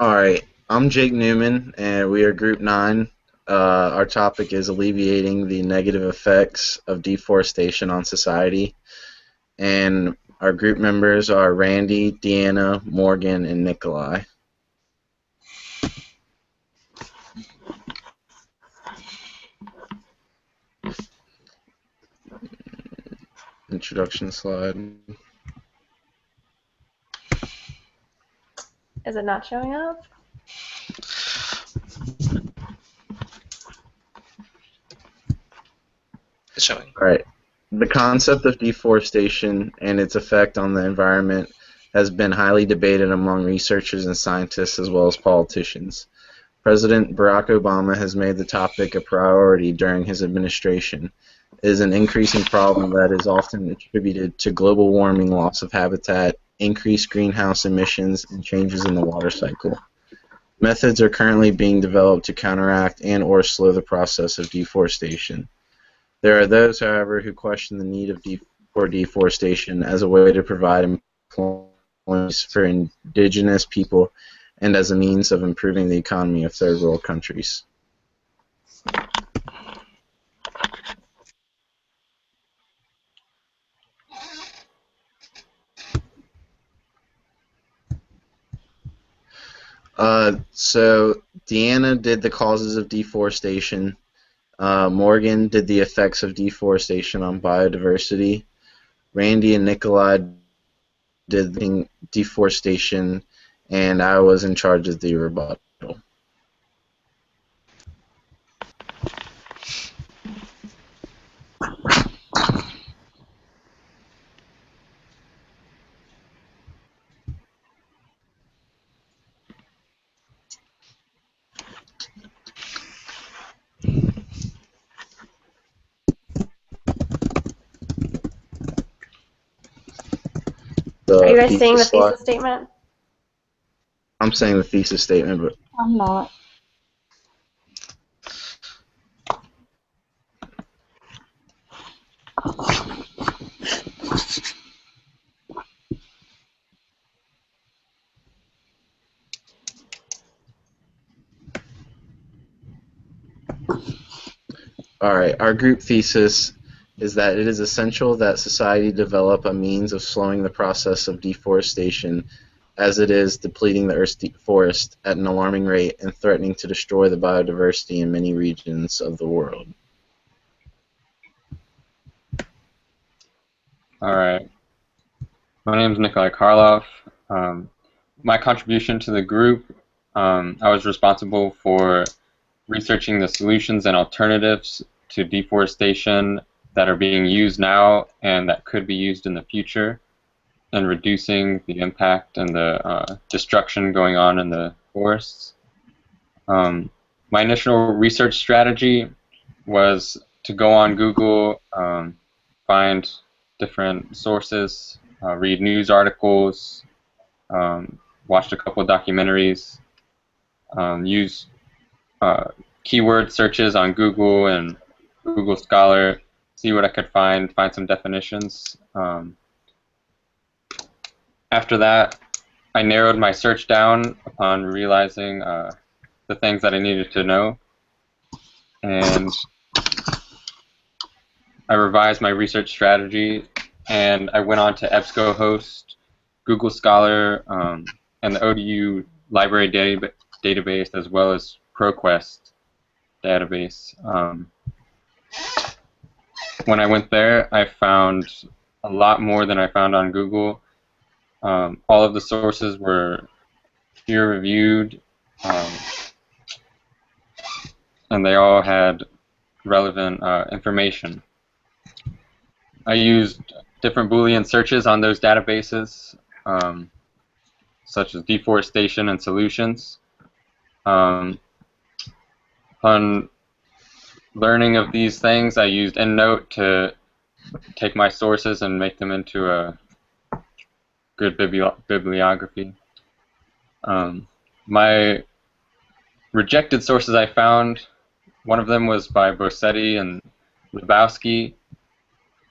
All right, I'm Jake Newman, and we are Group 9. Our topic is alleviating the negative effects of deforestation on society. And our group members are Randy, Deanna, Morgan, and Nikolai. Introduction slide. Is it not showing up? It's showing. All right. The concept of deforestation and its effect on the environment has been highly debated among researchers and scientists as well as politicians. President Barack Obama has made the topic a priority during his administration. It is an increasing problem that is often attributed to global warming, loss of habitat, increased greenhouse emissions, and changes in the water cycle. Methods are currently being developed to counteract and/or slow the process of deforestation. There are those, however, who question the need for deforestation as a way to provide employment for indigenous people and as a means of improving the economy of third world countries. So Deanna did the causes of deforestation. Morgan did the effects of deforestation on biodiversity. Randy and Nikolai did deforestation, and I was in charge of the rebuttal. Are you guys saying the thesis statement? I'm saying the thesis statement, but I'm not. Alright, our group thesis is that it is essential that society develop a means of slowing the process of deforestation as it is depleting the Earth's forest at an alarming rate and threatening to destroy the biodiversity in many regions of the world. Alright. My name is Nikolai Karloff. My contribution to the group, I was responsible for researching the solutions and alternatives to deforestation that are being used now and that could be used in the future, and reducing the impact and the destruction going on in the forests. My initial research strategy was to go on Google, find different sources, read news articles, watched a couple of documentaries, use keyword searches on Google and Google Scholar, see what I could find some definitions. After that, I narrowed my search down upon realizing the things that I needed to know, and I revised my research strategy, and I went on to EBSCO host, Google Scholar, and the ODU library database, as well as ProQuest database. When I went there, I found a lot more than I found on Google. All of the sources were peer-reviewed, and they all had relevant information. I used different Boolean searches on those databases, such as deforestation and solutions. Upon learning of these things, I used EndNote to take my sources and make them into a good bibliography. My rejected sources I found, one of them was by Bossetti and Lebowski.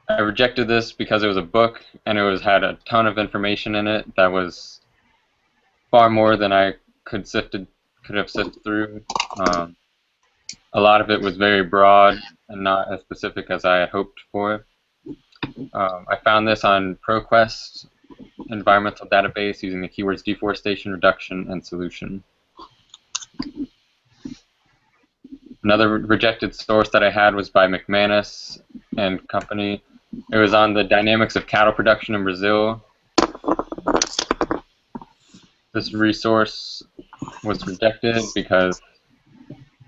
I rejected this because it was a book and it had a ton of information in it that was far more than I could have sifted through. A lot of it was very broad and not as specific as I had hoped for. I found this on ProQuest environmental database using the keywords deforestation, reduction, and solution. Another rejected source that I had was by McManus and company. It was on the dynamics of cattle production in Brazil. This resource was rejected because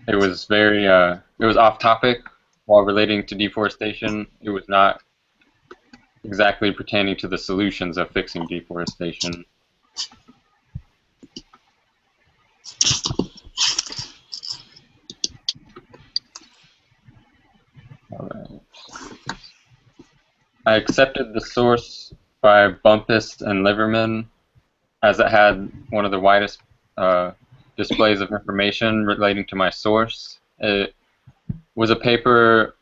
it was very it was off topic while relating to deforestation. It was not exactly pertaining to the solutions of fixing deforestation. All right. I accepted the source by Bumpus and Liverman, as it had one of the widest displays of information relating to my source. It was a paper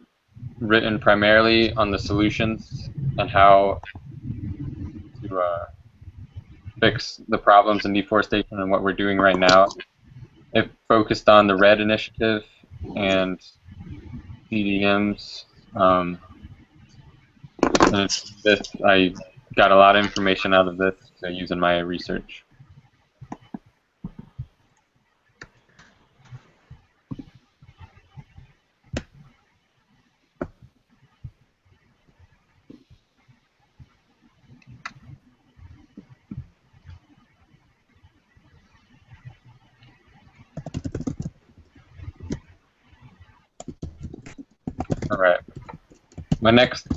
written primarily on the solutions and how to fix the problems in deforestation and what we're doing right now. It focused on the RED initiative and CDMs. And I got a lot of information out of this to use in my research. All right. My next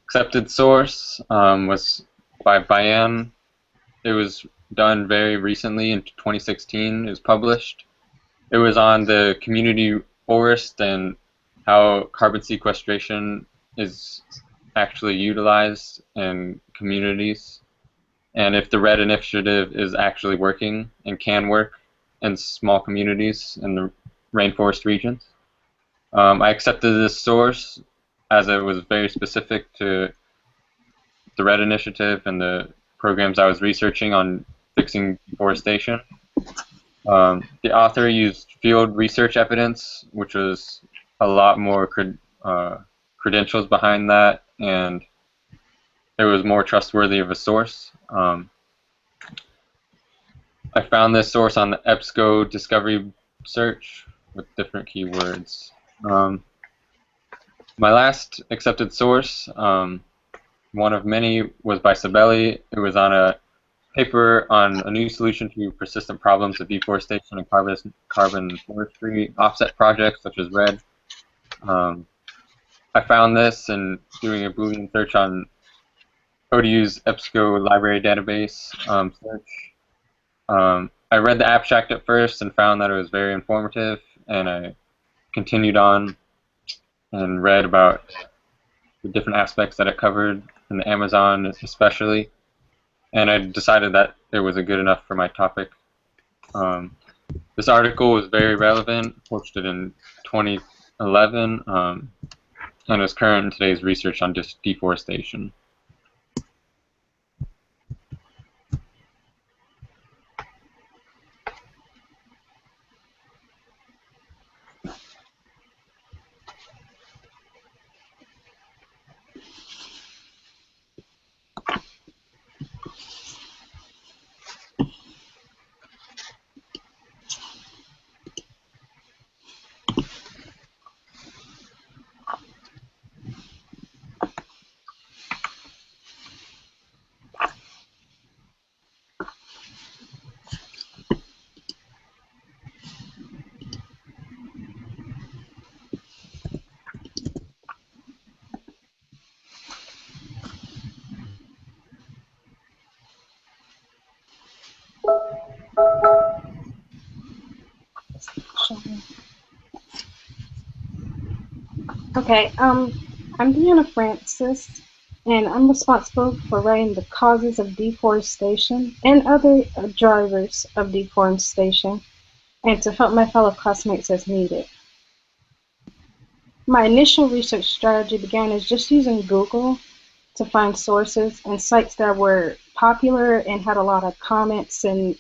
accepted source was by Bayan. It was done very recently in 2016. It was published. It was on the community forest and how carbon sequestration is actually utilized in communities, and if the RED initiative is actually working and can work in small communities in the rainforest regions. I accepted this source as it was very specific to the RED initiative and the programs I was researching on fixing deforestation. The author used field research evidence, which was a lot more credentials behind that, and it was more trustworthy of a source. I found this source on the EBSCO discovery search with different keywords. My last accepted source, one of many, was by Sabelli. It was on a paper on a new solution to persistent problems of deforestation and carbon forestry offset projects such as RED. I found this in doing a Boolean search on ODU's EBSCO library database search. I read the abstract at first and found that it was very informative, and I continued on and read about the different aspects that it covered in the Amazon especially, and I decided that it was good enough for my topic. This article was very relevant, posted in 2011, and is current in today's research on deforestation. Okay, I'm Deanna Francis, and I'm responsible for writing the causes of deforestation and other drivers of deforestation, and to help my fellow classmates as needed. My initial research strategy began as just using Google to find sources and sites that were popular and had a lot of comments and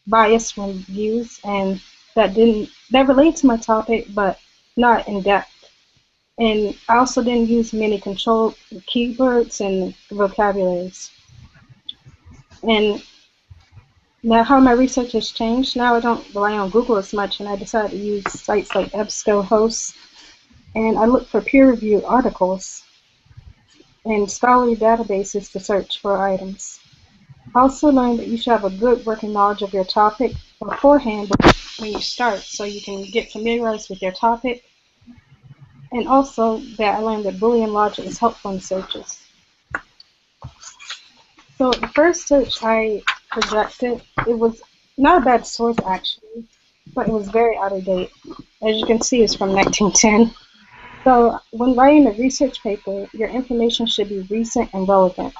biased reviews, and that relate to my topic, but not in depth. And I also didn't use many controlled keywords and vocabularies. And now how my research has changed, now I don't rely on Google as much, and I decided to use sites like EBSCO hosts, and I look for peer-reviewed articles and scholarly databases to search for items. I also learned that you should have a good working knowledge of your topic beforehand when you start, so you can get familiarized with your topic. And also that I learned that Boolean logic is helpful in searches. So the first search I rejected, it was not a bad source actually, but it was very out of date. As you can see, it's from 1910. So when writing a research paper, your information should be recent and relevant.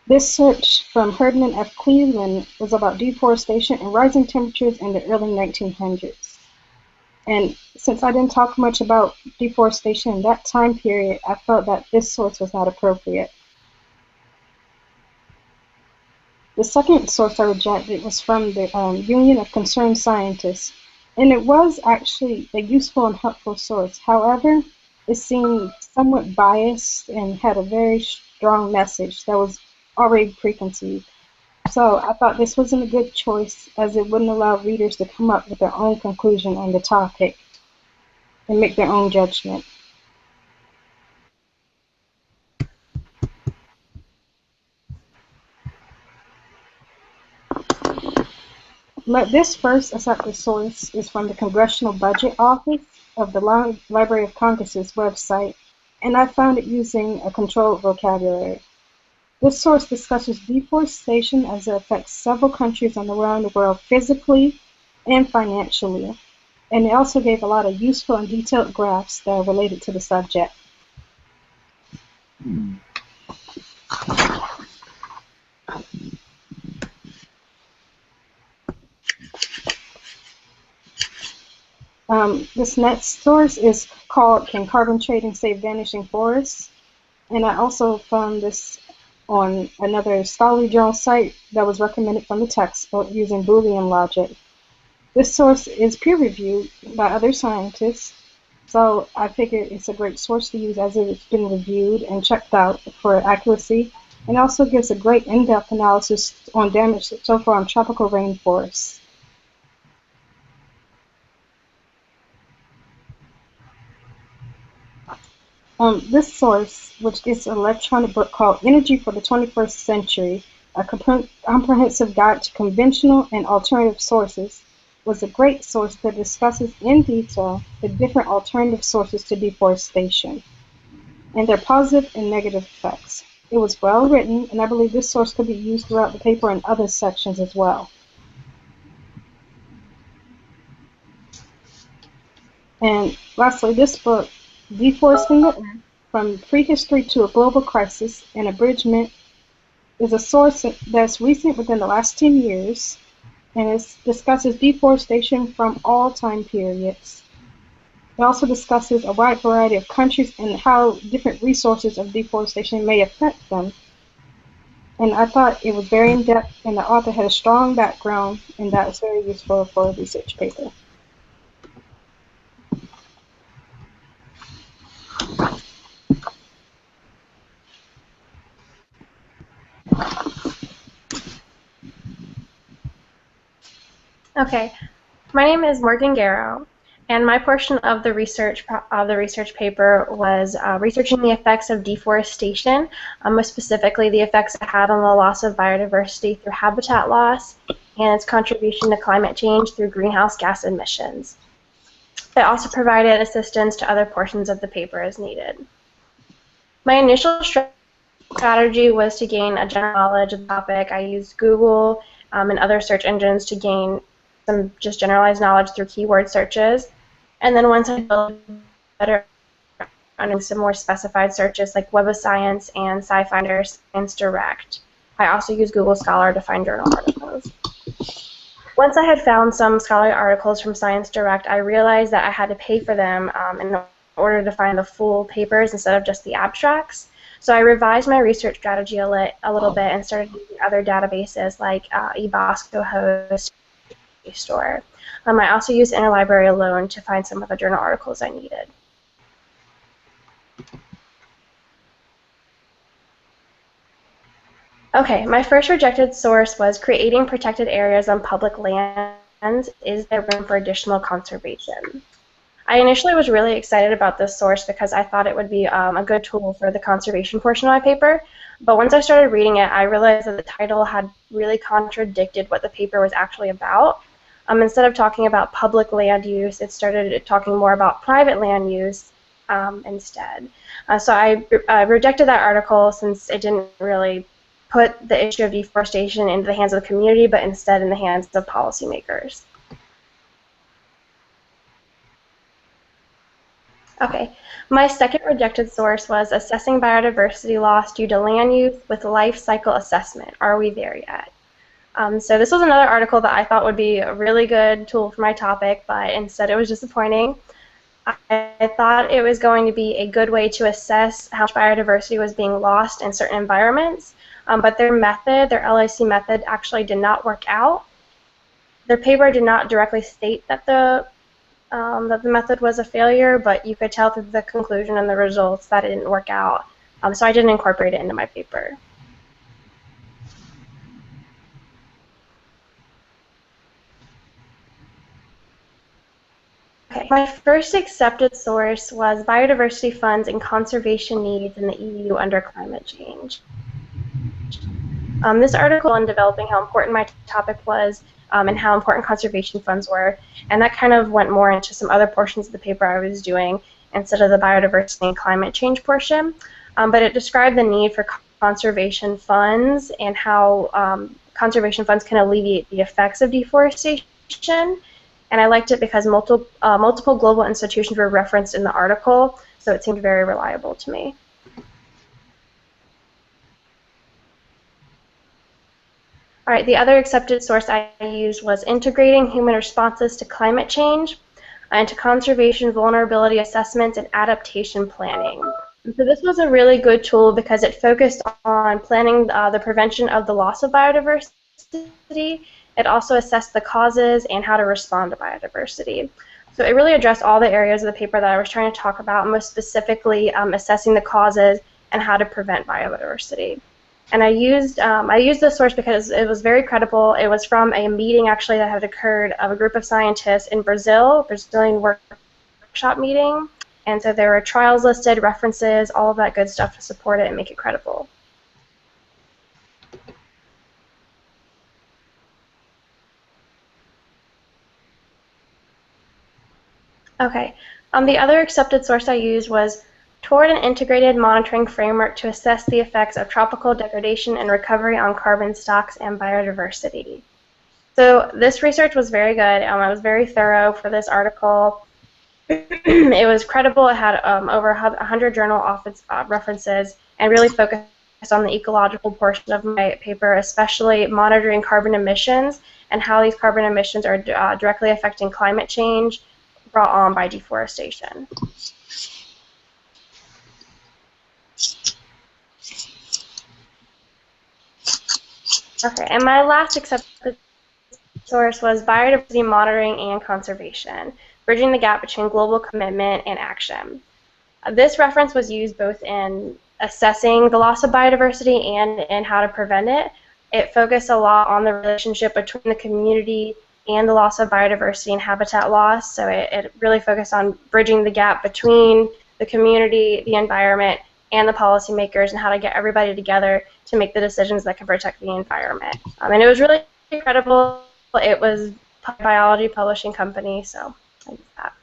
This search from Herdman F. Cleveland was about deforestation and rising temperatures in the early 1900s. And since I didn't talk much about deforestation in that time period, I felt that this source was not appropriate. The second source I rejected was from the Union of Concerned Scientists, and it was actually a useful and helpful source. However, it seemed somewhat biased and had a very strong message that was already preconceived. So I thought this wasn't a good choice, as it wouldn't allow readers to come up with their own conclusion on the topic and make their own judgment. But this first accepted source is from the Congressional Budget Office of the Library of Congress's website, and I found it using a controlled vocabulary. This source discusses deforestation as it affects several countries around the world physically and financially, and it also gave a lot of useful and detailed graphs that are related to the subject. This next source is called Can Carbon Trading Save Vanishing Forests? And I also found this on another scholarly journal site that was recommended from the textbook using Boolean logic. This source is peer-reviewed by other scientists, so I figure it's a great source to use as it's been reviewed and checked out for accuracy, and also gives a great in-depth analysis on damage so far on tropical rainforests. This source, which is an electronic book called Energy for the 21st Century, a comprehensive guide to conventional and alternative sources, was a great source that discusses in detail the different alternative sources to deforestation and their positive and negative effects. It was well written, and I believe this source could be used throughout the paper in other sections as well. And lastly, this book, Deforesting the Earth, From Prehistory to a Global Crisis, an abridgment, is a source that's recent within the last 10 years, and it discusses deforestation from all time periods. It also discusses a wide variety of countries and how different resources of deforestation may affect them. And I thought it was very in-depth, and the author had a strong background, and that was very useful for a research paper. Okay, my name is Morgan Garrow, and my portion of the research paper was researching the effects of deforestation, more specifically the effects it had on the loss of biodiversity through habitat loss and its contribution to climate change through greenhouse gas emissions. It also provided assistance to other portions of the paper as needed. My initial strategy was to gain a general knowledge of the topic. I used Google and other search engines to gain some just generalized knowledge through keyword searches. And then once I built better under some more specified searches like Web of Science and SciFinder, Science Direct. I also use Google Scholar to find journal articles. Once I had found some scholarly articles from Science Direct, I realized that I had to pay for them in order to find the full papers instead of just the abstracts. So I revised my research strategy a little bit and started using other databases like EBSCO host, store. I also used Interlibrary Alone to find some of the journal articles I needed. Okay, my first rejected source was creating protected areas on public lands. Is there room for additional conservation? I initially was really excited about this source because I thought it would be a good tool for the conservation portion of my paper. But once I started reading it, I realized that the title had really contradicted what the paper was actually about. Instead of talking about public land use, it started talking more about private land use instead. So I rejected that article since it didn't really put the issue of deforestation into the hands of the community, but instead in the hands of policymakers. Okay, my second rejected source was assessing biodiversity loss due to land use with life cycle assessment. Are we there yet? So this was another article that I thought would be a really good tool for my topic, but instead it was disappointing. I thought it was going to be a good way to assess how much biodiversity was being lost in certain environments, but their method, their LIC method, actually did not work out. Their paper did not directly state that the method was a failure, but you could tell through the conclusion and the results that it didn't work out. So I didn't incorporate it into my paper. Okay, my first accepted source was biodiversity funds and conservation needs in the EU under climate change. This article on developing how important my topic was and how important conservation funds were, and that kind of went more into some other portions of the paper I was doing instead of the biodiversity and climate change portion. But it described the need for conservation funds and how conservation funds can alleviate the effects of deforestation. And I liked it because multiple global institutions were referenced in the article, so it seemed very reliable to me. All right, the other accepted source I used was integrating human responses to climate change and to conservation vulnerability assessments and adaptation planning. And so this was a really good tool because it focused on planning the prevention of the loss of biodiversity. It also assessed the causes and how to respond to biodiversity. So it really addressed all the areas of the paper that I was trying to talk about, most specifically assessing the causes and how to prevent biodiversity. And I used this source because it was very credible. It was from a meeting actually that had occurred of a group of scientists in Brazil, a Brazilian workshop meeting. And so there were trials listed, references, all of that good stuff to support it and make it credible. Okay, the other accepted source I used was toward an integrated monitoring framework to assess the effects of tropical degradation and recovery on carbon stocks and biodiversity. So this research was very good. It was very thorough for this article. It was credible. It had over 100 journal references and really focused on the ecological portion of my paper, especially monitoring carbon emissions and how these carbon emissions are directly affecting climate change brought on by deforestation. Okay, and my last accepted source was biodiversity monitoring and conservation, bridging the gap between global commitment and action. This reference was used both in assessing the loss of biodiversity and in how to prevent it. It focused a lot on the relationship between the community and the loss of biodiversity and habitat loss, so it really focused on bridging the gap between the community, the environment, and the policymakers and how to get everybody together to make the decisions that can protect the environment. And it was really incredible. It was a biology publishing company, so I used that.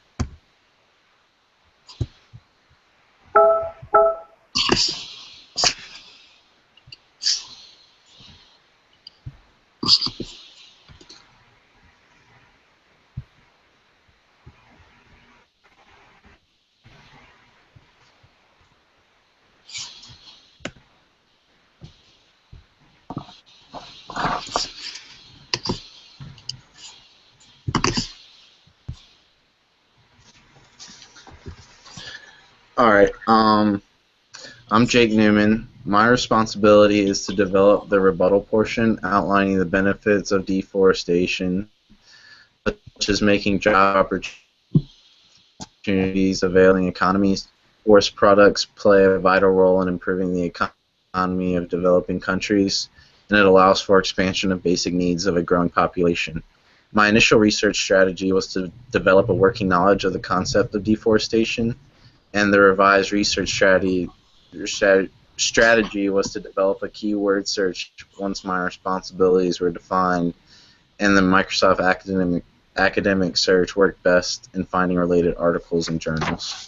All right. I'm Jake Newman. My responsibility is to develop the rebuttal portion outlining the benefits of deforestation, such as making job opportunities, availing economies. Forest products play a vital role in improving the economy of developing countries, and it allows for expansion of basic needs of a growing population. My initial research strategy was to develop a working knowledge of the concept of deforestation, and the revised research strategy was to develop a keyword search once my responsibilities were defined, and the Microsoft academic search worked best in finding related articles and journals.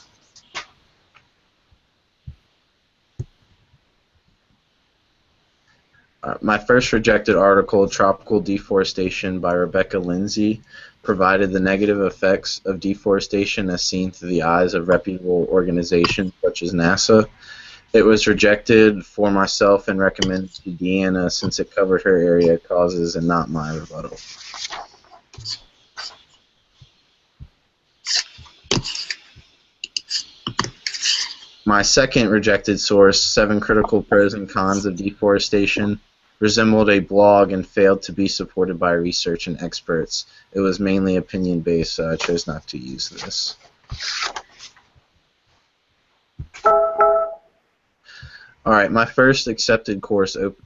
My first rejected article, Tropical Deforestation by Rebecca Lindsay, provided the negative effects of deforestation as seen through the eyes of reputable organizations such as NASA. It was rejected for myself and recommended to Deanna since it covered her area of causes and not my rebuttal. My second rejected source, 7 Critical Pros and Cons of Deforestation, resembled a blog and failed to be supported by research and experts. It was mainly opinion-based, so I chose not to use this. Alright, my first accepted course, Open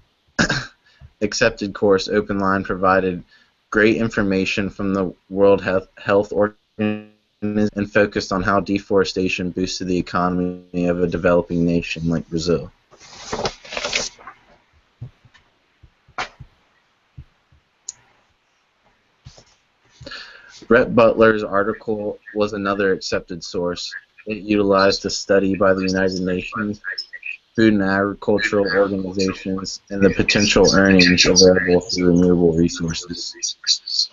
Line, provided great information from the World Health Organization and focused on how deforestation boosted the economy of a developing nation like Brazil. Brett Butler's article was another accepted source. It utilized a study by the United Nations, Food and Agricultural Organizations, and the potential earnings available through renewable resources.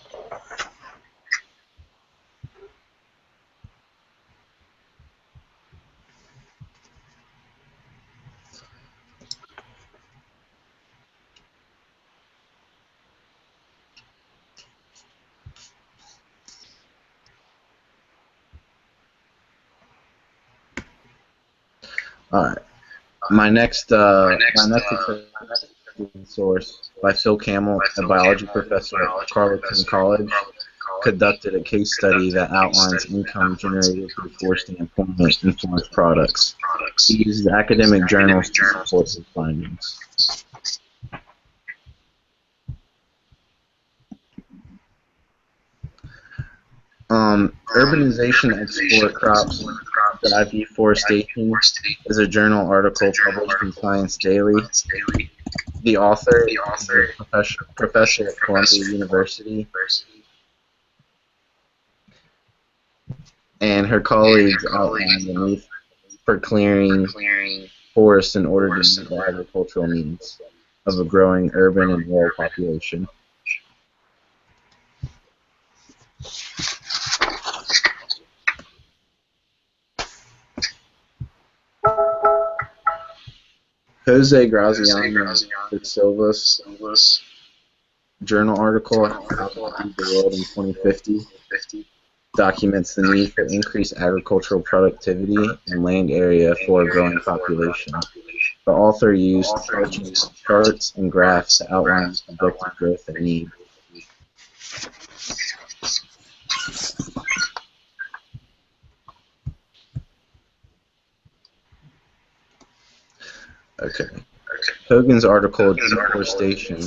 All right. My next source by Phil Campbell, a biology professor at Carleton College, conducted a case study that outlines income generated through forestry employment in forest products. He used academic journals to support his findings. Urbanization Export Crops Drive Deforestation is a journal article published in Science Daily. The author is a professor at Columbia University, and her colleagues outlined the need for clearing forests in order to meet the agricultural needs of a growing urban and rural population. Jose Graziano de Silva's journal article, How to Feed the World in 2050, documents the need for increased agricultural productivity and land area for a growing population. The author used charts and graphs to outline projected growth and need. Okay. Hogan's article, Deforestation,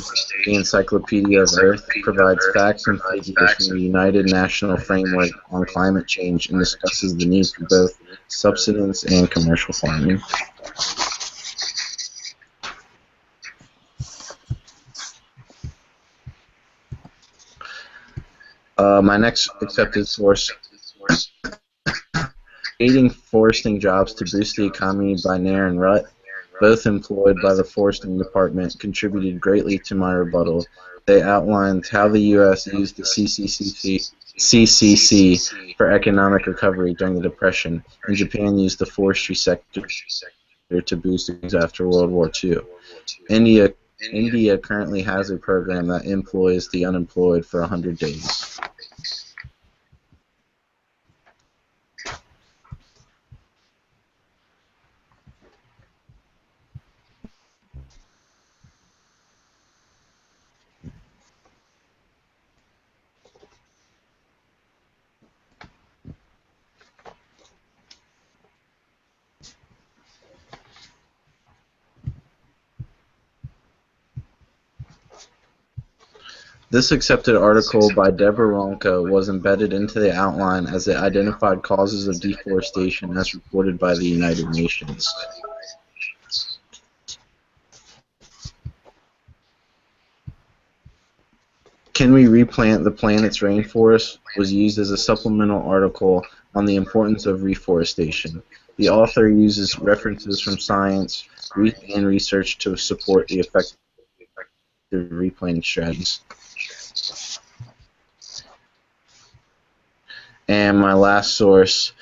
the Encyclopedia of Earth, provides facts and figures from the United National Framework on Climate Change and discusses the need for both subsistence and commercial farming. My next accepted source, Creating Foresting Jobs to Boost the Economy by Nair and Rutt, both employed by the Foresting Department, contributed greatly to my rebuttal. They outlined how the U.S. used the CCC for economic recovery during the Depression, and Japan used the forestry sector to boost things after World War II. India currently has a program that employs the unemployed for 100 days. This accepted article by Deborah Ronka was embedded into the outline as it identified causes of deforestation as reported by the United Nations. Can We Replant the Planet's Rainforest was used as a supplemental article on the importance of reforestation. The author uses references from science and research to support the effective replanting strategies. And my last source,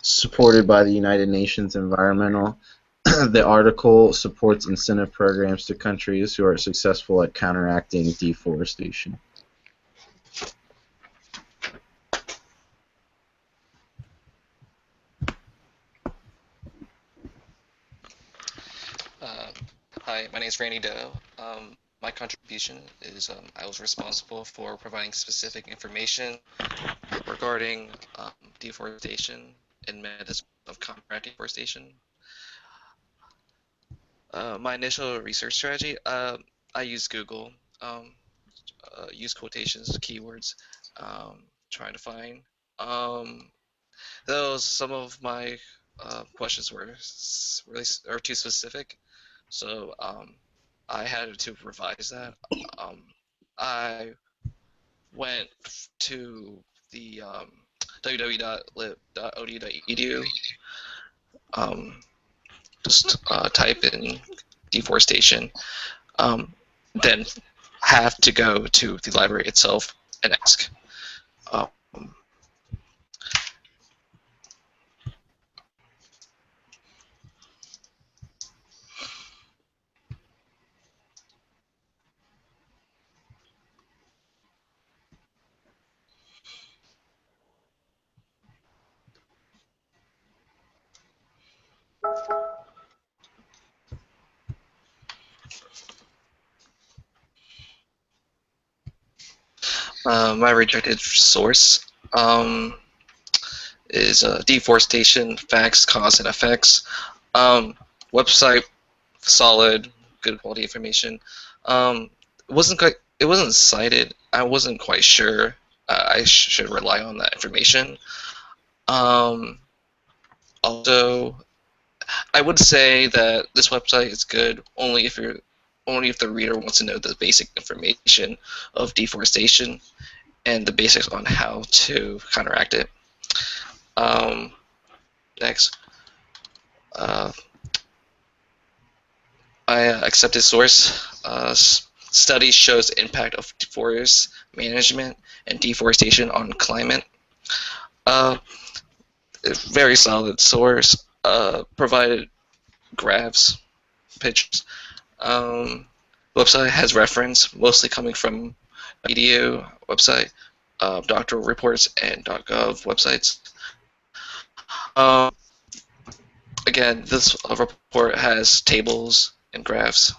supported by the United Nations Environmental, the article supports incentive programs to countries who are successful at counteracting deforestation. Hi, my name is Randy Doe. My contribution is I was responsible for providing specific information regarding deforestation and methods of combating deforestation. My initial research strategy, I used Google, use quotations, keywords, trying to find. Though some of my questions were really too specific, so I had to revise that. I went to the www.lib.odu.edu. Just type in deforestation. Then have to go to the library itself and ask. My rejected source is Deforestation Facts, Cause, and Effects. Website solid, good quality information. It wasn't cited. I wasn't quite sure I should rely on that information. Also, I would say that this website is good only if the reader wants to know the basic information of deforestation and the basics on how to counteract it. Next, I accepted source. Study shows the impact of forest management and deforestation on climate. Very solid source. Provided graphs, pictures. Website has reference, mostly coming from EDU website, doctoral reports, and .gov websites. Again, this report has tables and graphs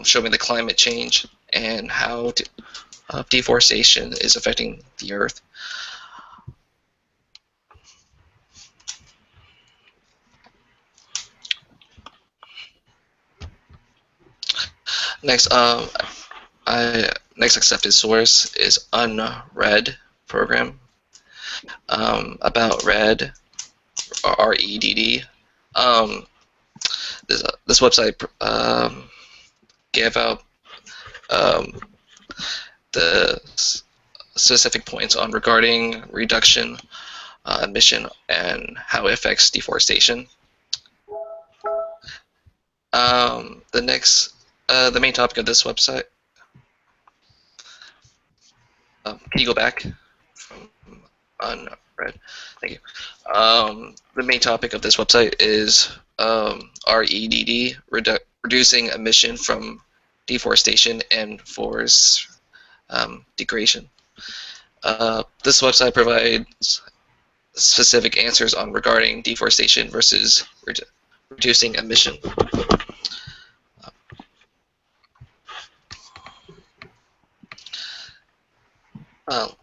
showing the climate change and how deforestation is affecting the earth. Next, next accepted source is Unread program. About RED, REDD. This website gave out the specific points on regarding reduction, emission, and how it affects deforestation. The main topic of this website. Can you go back from unread? Thank you. The main topic of this website is REDD, reducing emission from deforestation and forest degradation. This website provides specific answers on regarding deforestation versus reducing emission.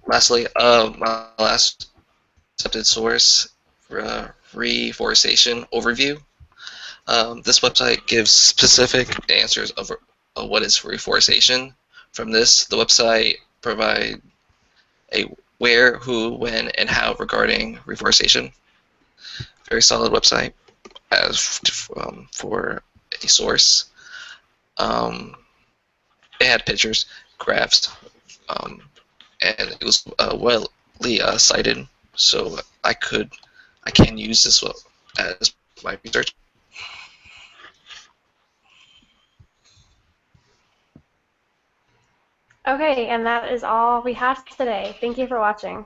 Lastly, my last accepted source, reforestation overview. This website gives specific answers of what is reforestation from this. The website provide a where, who, when, and how regarding reforestation. Very solid website as for a source. It had pictures, graphs, and it was widely cited, so I can use this as my research. Okay, and that is all we have today. Thank you for watching.